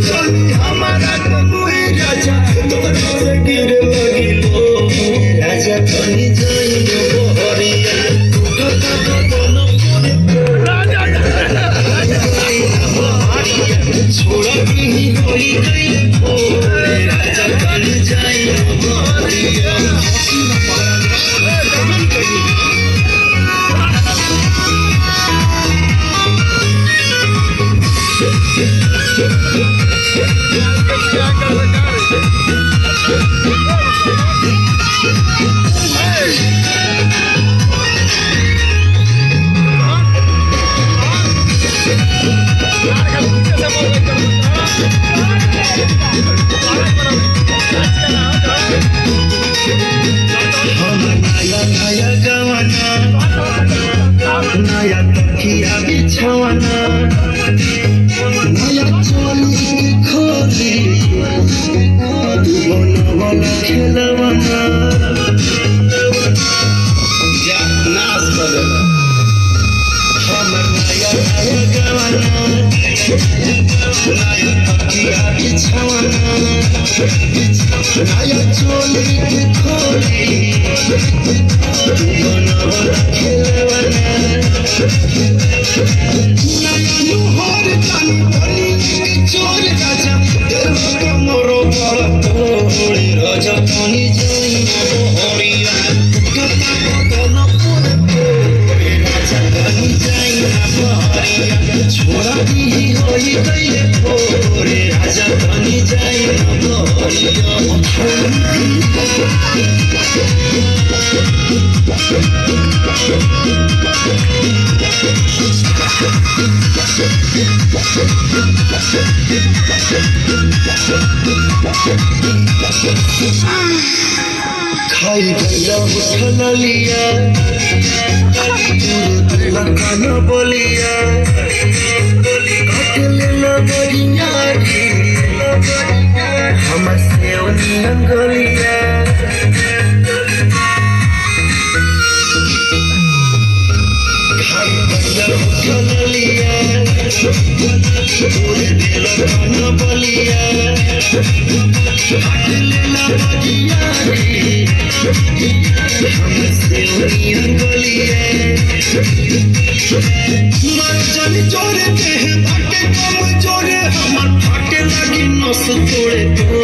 चली हमारा तो राजा तोर से गिर लगिलो राजा तनी जाइयो हरिया उठता बदन करे राजा छोड़ा ही होई गई राजा तनी जाइयो हरिया नया तकिया बिछावना नया चोली खोली बोला बोला खेलवना जा नाच बदला हमर नया नया गवाना नया तकिया बिछावना नया चोली खोली बोला बोला खेलवना नुहर जानी बनी चोर राजा तेरे मोरो बड़ा तोड़े राजा तनी जाई हरिया कता बदन पूरे राजा तनी जाई हरिया छोड़ा ही होई गई पूरे राजा तनी जाई हरिया खाई गया उठल लिया लखन बोलिया कटले लगरिया हम से गलिया खाई गया उठल लिया लखन बोलिया कटले लगरिया मर्जन जोरे देह बाटे कम जोरे हमर फाटे लगी नस तोड़े तो